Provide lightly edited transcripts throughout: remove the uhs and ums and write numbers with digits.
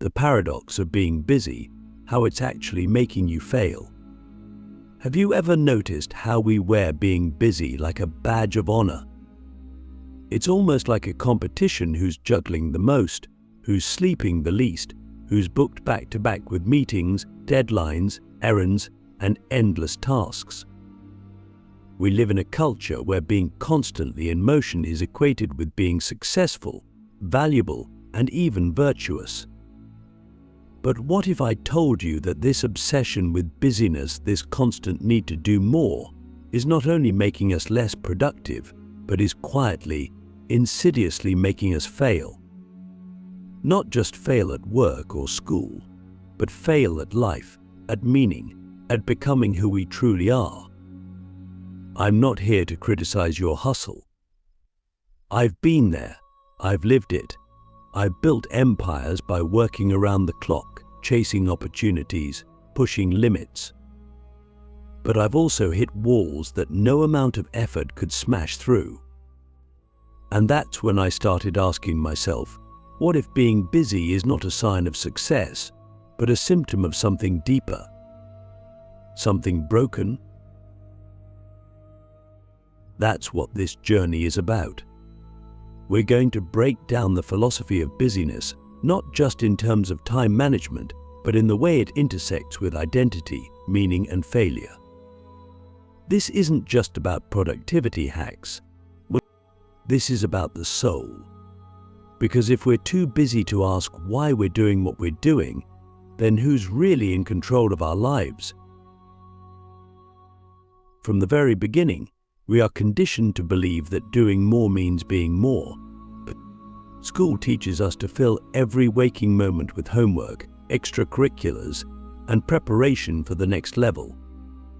The paradox of being busy, how it's actually making you fail. Have you ever noticed how we wear being busy like a badge of honor? It's almost like a competition who's juggling the most, who's sleeping the least, who's booked back to back with meetings, deadlines, errands, and endless tasks. We live in a culture where being constantly in motion is equated with being successful, valuable, and even virtuous. But what if I told you that this obsession with busyness, this constant need to do more, is not only making us less productive, but is quietly, insidiously making us fail? Not just fail at work or school, but fail at life, at meaning, at becoming who we truly are. I'm not here to criticize your hustle. I've been there, I've lived it. I've built empires by working around the clock, chasing opportunities, pushing limits. But I've also hit walls that no amount of effort could smash through. And that's when I started asking myself, what if being busy is not a sign of success, but a symptom of something deeper? Something broken? That's what this journey is about. We're going to break down the philosophy of busyness, not just in terms of time management, but in the way it intersects with identity, meaning, and failure. This isn't just about productivity hacks. This is about the soul. Because if we're too busy to ask why we're doing what we're doing, then who's really in control of our lives? From the very beginning, we are conditioned to believe that doing more means being more. School teaches us to fill every waking moment with homework, extracurriculars, and preparation for the next level.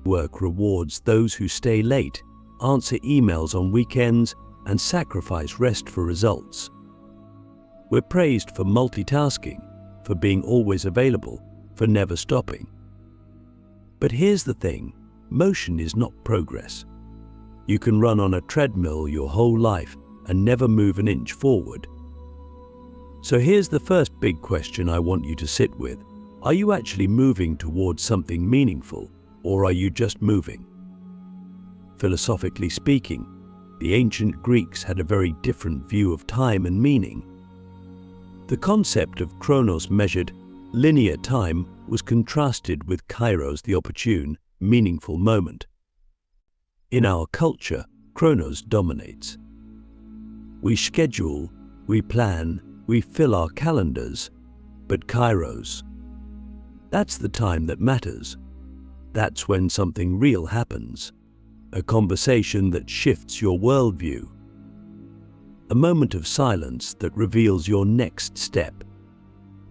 Work rewards those who stay late, answer emails on weekends, and sacrifice rest for results. We're praised for multitasking, for being always available, for never stopping. But here's the thing, motion is not progress. You can run on a treadmill your whole life and never move an inch forward. So here's the first big question I want you to sit with. Are you actually moving towards something meaningful, or are you just moving? Philosophically speaking, the ancient Greeks had a very different view of time and meaning. The concept of chronos, measured, linear time, was contrasted with kairos, the opportune, meaningful moment. In our culture, chronos dominates. We schedule, we plan, we fill our calendars, but kairos, that's the time that matters. That's when something real happens, a conversation that shifts your worldview, a moment of silence that reveals your next step.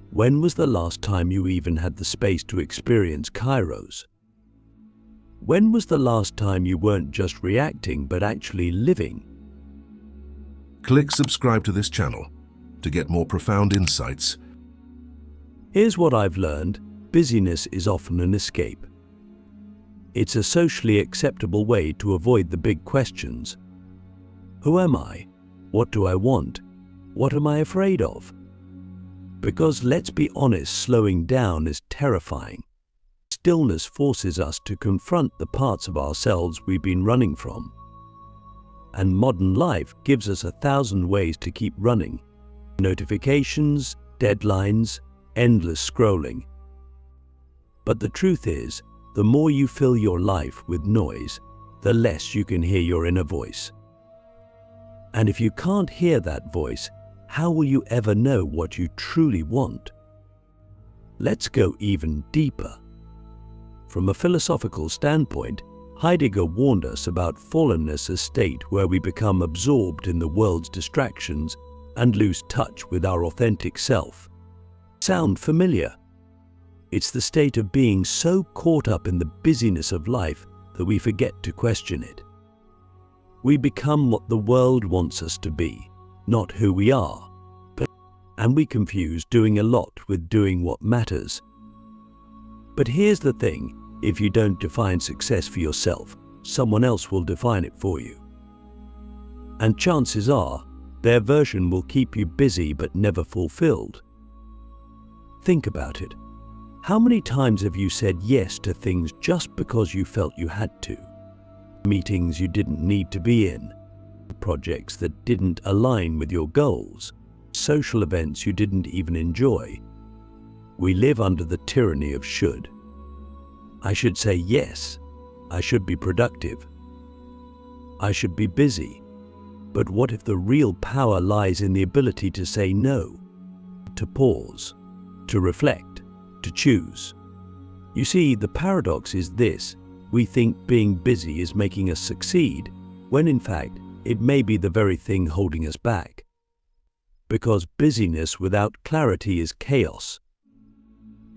When was the last time you even had the space to experience kairos? When was the last time you weren't just reacting but actually living? Click subscribe to this channel to get more profound insights. Here's what I've learned. Busyness is often an escape. It's a socially acceptable way to avoid the big questions. Who am I? What do I want? What am I afraid of? Because let's be honest, slowing down is terrifying. Stillness forces us to confront the parts of ourselves we've been running from. And modern life gives us 1,000 ways to keep running. Notifications, deadlines, endless scrolling. But the truth is, the more you fill your life with noise, the less you can hear your inner voice. And if you can't hear that voice, how will you ever know what you truly want? Let's go even deeper. From a philosophical standpoint, Heidegger warned us about fallenness, a state where we become absorbed in the world's distractions and lose touch with our authentic self. Sound familiar? It's the state of being so caught up in the busyness of life that we forget to question it. We become what the world wants us to be, not who we are. And we confuse doing a lot with doing what matters. But here's the thing, if you don't define success for yourself, someone else will define it for you. And chances are, their version will keep you busy but never fulfilled. Think about it. How many times have you said yes to things just because you felt you had to? Meetings you didn't need to be in, projects that didn't align with your goals, social events you didn't even enjoy. We live under the tyranny of should. I should say yes. I should be productive. I should be busy. But what if the real power lies in the ability to say no, to pause, to reflect, to choose? You see, the paradox is this: we think being busy is making us succeed, when in fact it may be the very thing holding us back. Because busyness without clarity is chaos.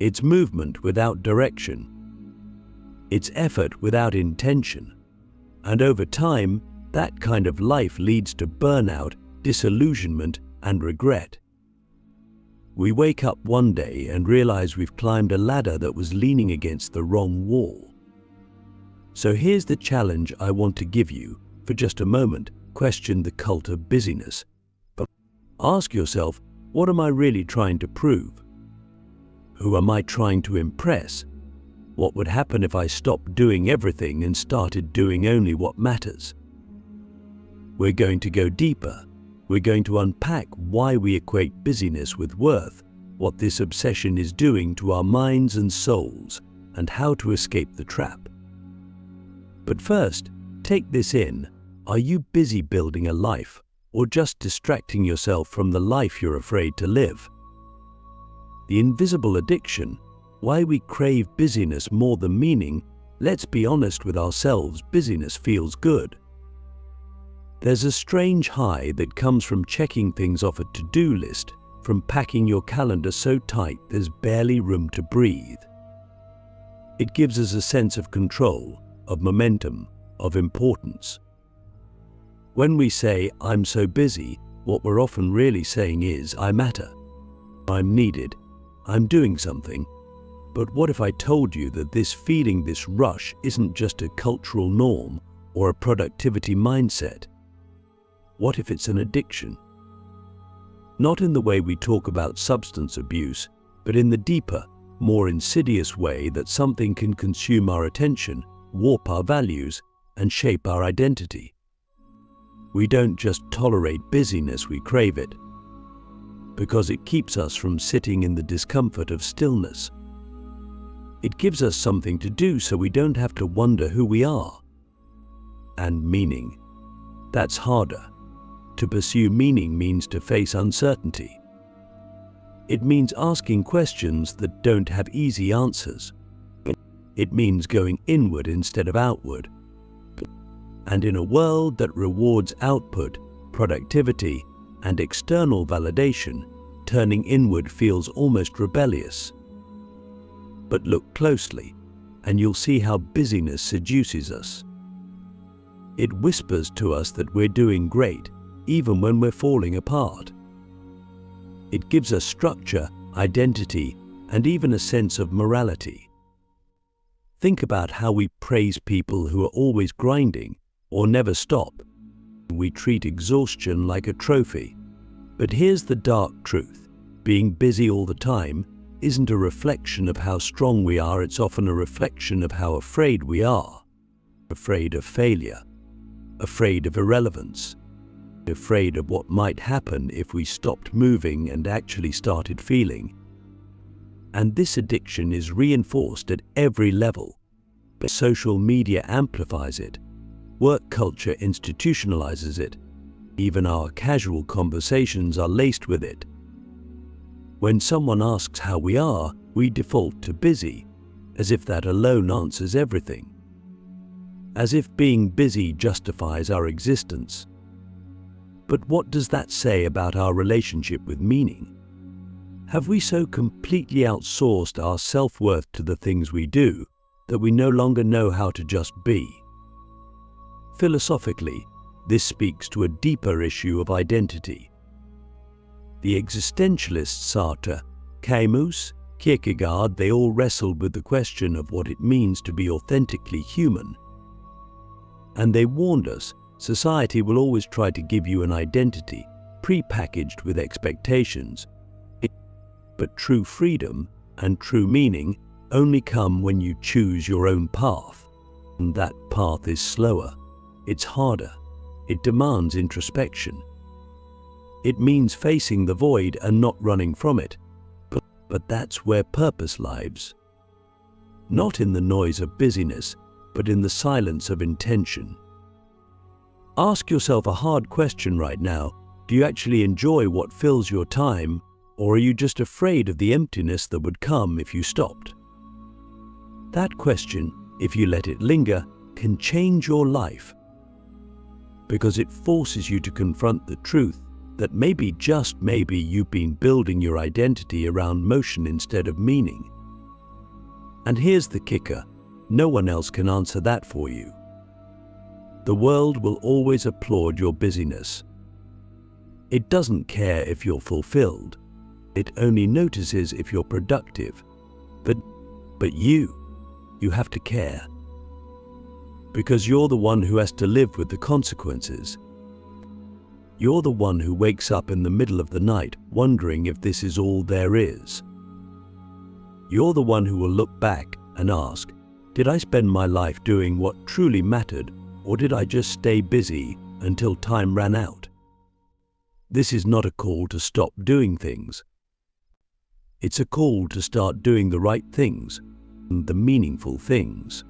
It's movement without direction. It's effort without intention. And over time, that kind of life leads to burnout, disillusionment, and regret. We wake up one day and realize we've climbed a ladder that was leaning against the wrong wall. So here's the challenge I want to give you. For just a moment, question the cult of busyness. But ask yourself, what am I really trying to prove? Who am I trying to impress? What would happen if I stopped doing everything and started doing only what matters? We're going to go deeper. We're going to unpack why we equate busyness with worth, what this obsession is doing to our minds and souls, and how to escape the trap. But first, take this in. Are you busy building a life, or just distracting yourself from the life you're afraid to live? The invisible addiction, why we crave busyness more than meaning. Let's be honest with ourselves, busyness feels good. There's a strange high that comes from checking things off a to-do list, from packing your calendar so tight there's barely room to breathe. It gives us a sense of control, of momentum, of importance. When we say, "I'm so busy," what we're often really saying is, "I matter. I'm needed. I'm doing something." But what if I told you that this feeling, this rush, isn't just a cultural norm or a productivity mindset? What if it's an addiction? Not in the way we talk about substance abuse, but in the deeper, more insidious way that something can consume our attention, warp our values, and shape our identity. We don't just tolerate busyness, we crave it. Because it keeps us from sitting in the discomfort of stillness. It gives us something to do so we don't have to wonder who we are. And meaning. That's harder. To pursue meaning means to face uncertainty. It means asking questions that don't have easy answers. It means going inward instead of outward. And in a world that rewards output, productivity, and external validation, turning inward feels almost rebellious. But look closely, and you'll see how busyness seduces us. It whispers to us that we're doing great, even when we're falling apart. It gives us structure, identity, and even a sense of morality. Think about how we praise people who are always grinding or never stop. We treat exhaustion like a trophy. But here's the dark truth. Being busy all the time isn't a reflection of how strong we are, it's often a reflection of how afraid we are. Afraid of failure, afraid of irrelevance, afraid of what might happen if we stopped moving and actually started feeling. And this addiction is reinforced at every level. Social media amplifies it. Work culture institutionalizes it. Even our casual conversations are laced with it. When someone asks how we are, we default to busy, as if that alone answers everything. As if being busy justifies our existence. But what does that say about our relationship with meaning? Have we so completely outsourced our self-worth to the things we do that we no longer know how to just be? Philosophically, this speaks to a deeper issue of identity. The existentialists Sartre, Camus, Kierkegaard, they all wrestled with the question of what it means to be authentically human. And they warned us, society will always try to give you an identity, pre-packaged with expectations. But true freedom and true meaning only come when you choose your own path. And that path is slower, it's harder, it demands introspection. It means facing the void and not running from it. But that's where purpose lives. Not in the noise of busyness, but in the silence of intention. Ask yourself a hard question right now. Do you actually enjoy what fills your time, or are you just afraid of the emptiness that would come if you stopped? That question, if you let it linger, can change your life, because it forces you to confront the truth that maybe, just maybe, you've been building your identity around motion instead of meaning. And here's the kicker: no one else can answer that for you. The world will always applaud your busyness. It doesn't care if you're fulfilled. It only notices if you're productive. But you have to care. Because you're the one who has to live with the consequences. You're the one who wakes up in the middle of the night wondering if this is all there is. You're the one who will look back and ask, did I spend my life doing what truly mattered, or did I just stay busy until time ran out? This is not a call to stop doing things. It's a call to start doing the right things, the meaningful things,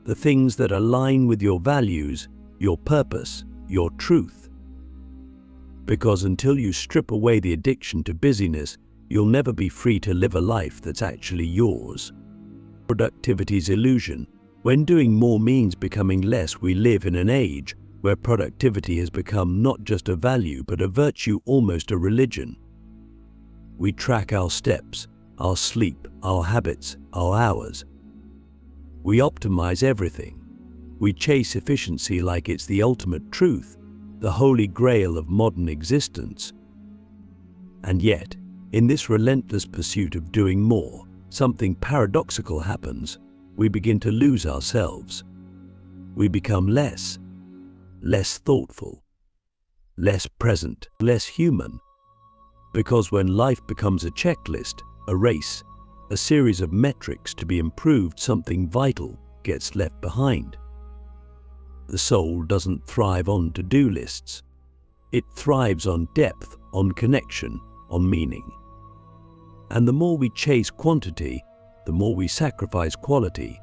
the things that align with your values, your purpose, your truth. Because until you strip away the addiction to busyness, you'll never be free to live a life that's actually yours. Productivity's illusion. When doing more means becoming less, we live in an age where productivity has become not just a value but a virtue, almost a religion. We track our steps, our sleep, our habits, our hours. We optimize everything. We chase efficiency like it's the ultimate truth, the holy grail of modern existence. And yet, in this relentless pursuit of doing more, something paradoxical happens. We begin to lose ourselves. We become less thoughtful, less present, less human. Because when life becomes a checklist, a race, a series of metrics to be improved, something vital gets left behind. The soul doesn't thrive on to-do lists. It thrives on depth, on connection, on meaning. And the more we chase quantity, the more we sacrifice quality.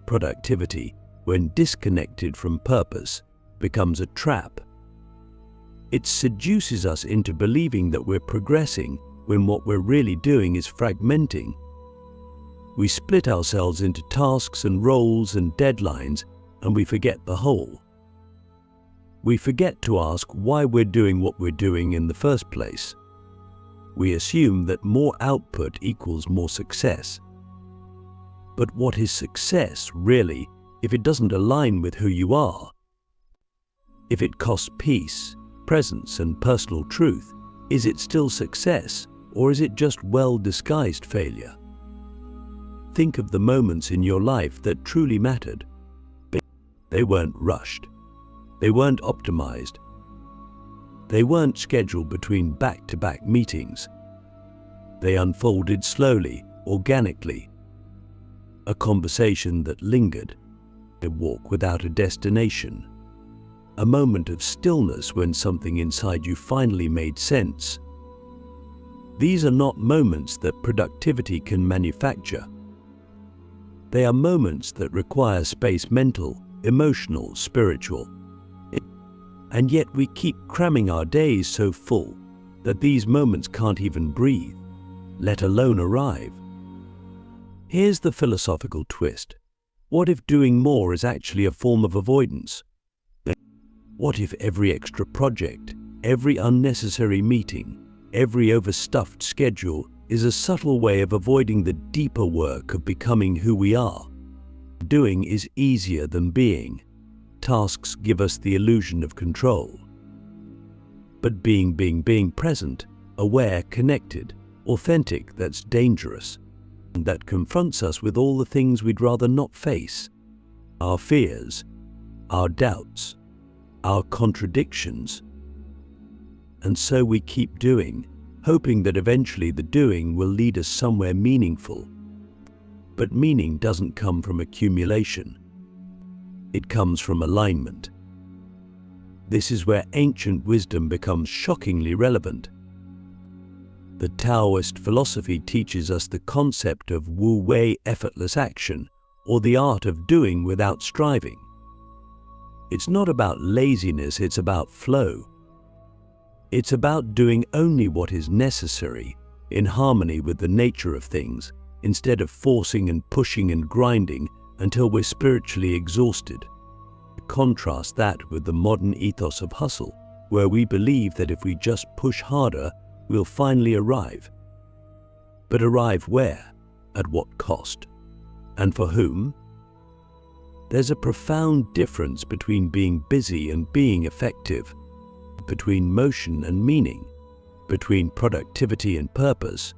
Productivity, when disconnected from purpose, becomes a trap. It seduces us into believing that we're progressing when what we're really doing is fragmenting. We split ourselves into tasks and roles and deadlines, and we forget the whole. We forget to ask why we're doing what we're doing in the first place. We assume that more output equals more success. But what is success, really, if it doesn't align with who you are? If it costs peace, presence, and personal truth, is it still success, or is it just well-disguised failure? Think of the moments in your life that truly mattered. They weren't rushed. They weren't optimized. They weren't scheduled between back-to-back meetings. They unfolded slowly, organically. A conversation that lingered, a walk without a destination, a moment of stillness when something inside you finally made sense. These are not moments that productivity can manufacture. They are moments that require space, mental, emotional, spiritual. And yet we keep cramming our days so full that these moments can't even breathe, let alone arrive. Here's the philosophical twist. What if doing more is actually a form of avoidance? What if every extra project, every unnecessary meeting, every overstuffed schedule is a subtle way of avoiding the deeper work of becoming who we are? Doing is easier than being. Tasks give us the illusion of control. But being present, aware, connected, authentic, that's dangerous. And that confronts us with all the things we'd rather not face. Our fears, our doubts, our contradictions. And so we keep doing, hoping that eventually the doing will lead us somewhere meaningful. But meaning doesn't come from accumulation. It comes from alignment. This is where ancient wisdom becomes shockingly relevant. The Taoist philosophy teaches us the concept of wu-wei, effortless action, or the art of doing without striving. It's not about laziness, it's about flow. It's about doing only what is necessary, in harmony with the nature of things, instead of forcing and pushing and grinding until we're spiritually exhausted. Contrast that with the modern ethos of hustle, where we believe that if we just push harder, we'll finally arrive. But arrive where? At what cost? And for whom? There's a profound difference between being busy and being effective, between motion and meaning, between productivity and purpose.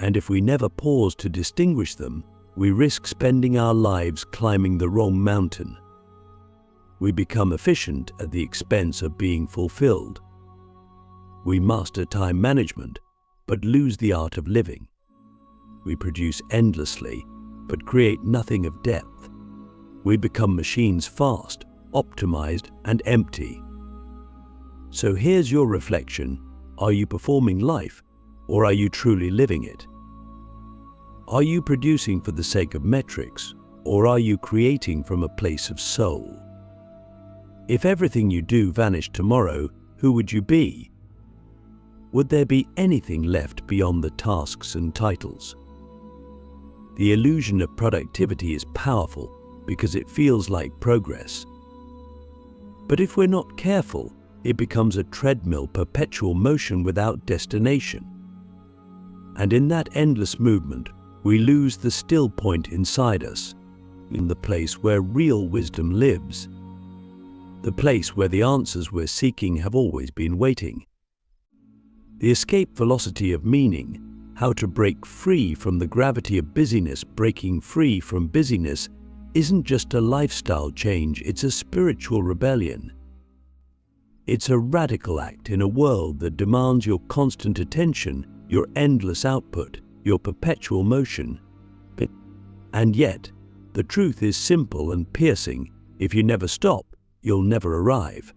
And if we never pause to distinguish them, we risk spending our lives climbing the wrong mountain. We become efficient at the expense of being fulfilled. We master time management, but lose the art of living. We produce endlessly, but create nothing of depth. We become machines fast, optimized, and empty. So here's your reflection. Are you performing life, or are you truly living it? Are you producing for the sake of metrics, or are you creating from a place of soul? If everything you do vanished tomorrow, who would you be? Would there be anything left beyond the tasks and titles? The illusion of productivity is powerful because it feels like progress. But if we're not careful, it becomes a treadmill, perpetual motion without destination. And in that endless movement, we lose the still point inside us, in the place where real wisdom lives, the place where the answers we're seeking have always been waiting. The escape velocity of meaning, how to break free from the gravity of busyness. Breaking free from busyness isn't just a lifestyle change, it's a spiritual rebellion. It's a radical act in a world that demands your constant attention, your endless output, your perpetual motion. And yet, the truth is simple and piercing. If you never stop, you'll never arrive.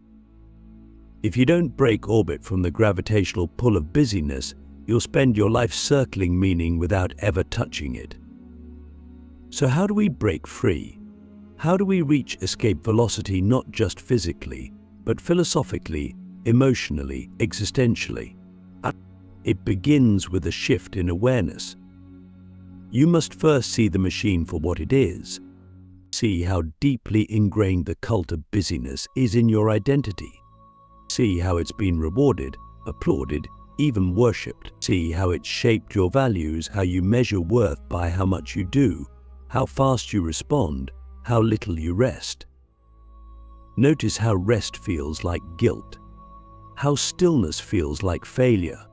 If you don't break orbit from the gravitational pull of busyness, you'll spend your life circling meaning without ever touching it. So how do we break free? How do we reach escape velocity, not just physically, but philosophically, emotionally, existentially? It begins with a shift in awareness. You must first see the machine for what it is. See how deeply ingrained the cult of busyness is in your identity. See how it's been rewarded, applauded, even worshipped. See how it's shaped your values, how you measure worth by how much you do, how fast you respond, how little you rest. Notice how rest feels like guilt, how stillness feels like failure.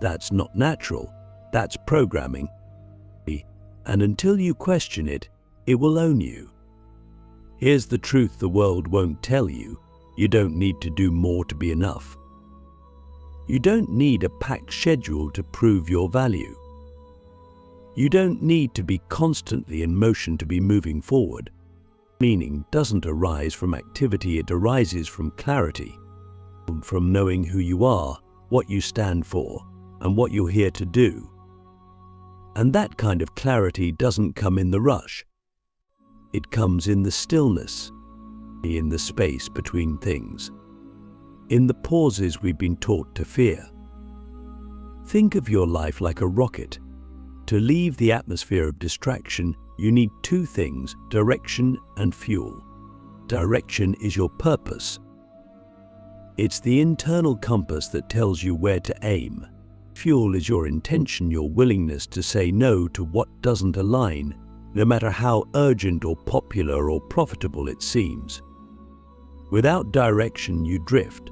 That's not natural, that's programming. And until you question it, it will own you. Here's the truth the world won't tell you. You don't need to do more to be enough. You don't need a packed schedule to prove your value. You don't need to be constantly in motion to be moving forward. Meaning doesn't arise from activity, it arises from clarity. From knowing who you are, what you stand for, and what you're here to do. And that kind of clarity doesn't come in the rush. It comes in the stillness, in the space between things, in the pauses we've been taught to fear. Think of your life like a rocket. To leave the atmosphere of distraction, you need two things: direction and fuel. Direction is your purpose. It's the internal compass that tells you where to aim. Fuel is your intention, your willingness to say no to what doesn't align, no matter how urgent or popular or profitable it seems. Without direction, you drift.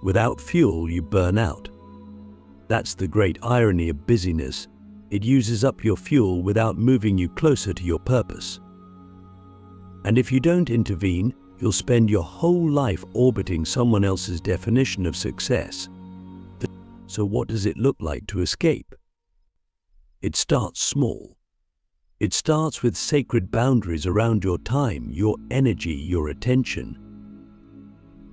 Without fuel, you burn out. That's the great irony of busyness. It uses up your fuel without moving you closer to your purpose. And if you don't intervene, you'll spend your whole life orbiting someone else's definition of success. So what does it look like to escape? It starts small. It starts with sacred boundaries around your time, your energy, your attention.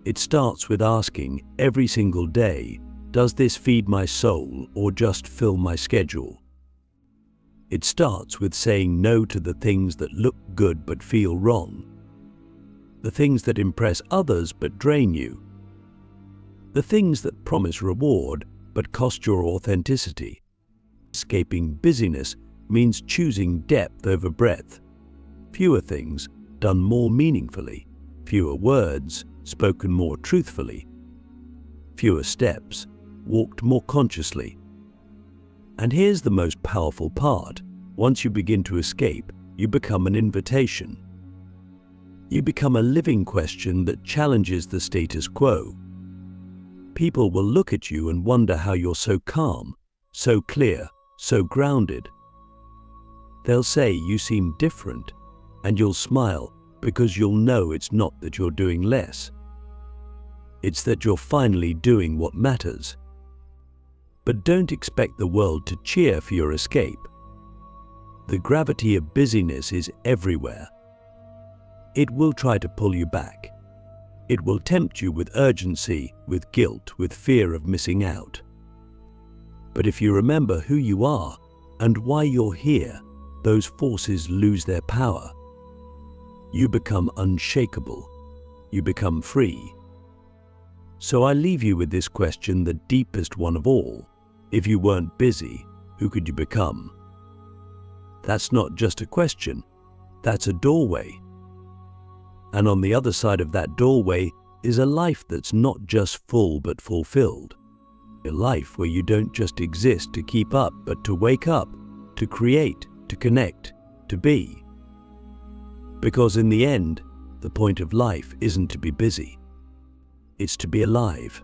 It starts with asking every single day, does this feed my soul or just fill my schedule? It starts with saying no to the things that look good but feel wrong, the things that impress others but drain you, the things that promise reward but cost your authenticity. Escaping busyness means choosing depth over breadth. Fewer things done more meaningfully, fewer words spoken more truthfully, fewer steps walked more consciously. And here's the most powerful part. Once you begin to escape, you become an invitation. You become a living question that challenges the status quo. People will look at you and wonder how you're so calm, so clear, so grounded. They'll say you seem different, and you'll smile because you'll know it's not that you're doing less. It's that you're finally doing what matters. But don't expect the world to cheer for your escape. The gravity of busyness is everywhere. It will try to pull you back. It will tempt you with urgency, with guilt, with fear of missing out. But if you remember who you are and why you're here, those forces lose their power. You become unshakable. You become free. So I leave you with this question, the deepest one of all. If you weren't busy, who could you become? That's not just a question, that's a doorway. And on the other side of that doorway is a life that's not just full but fulfilled. A life where you don't just exist to keep up, but to wake up, to create, to connect, to be. Because in the end, the point of life isn't to be busy. It's to be alive.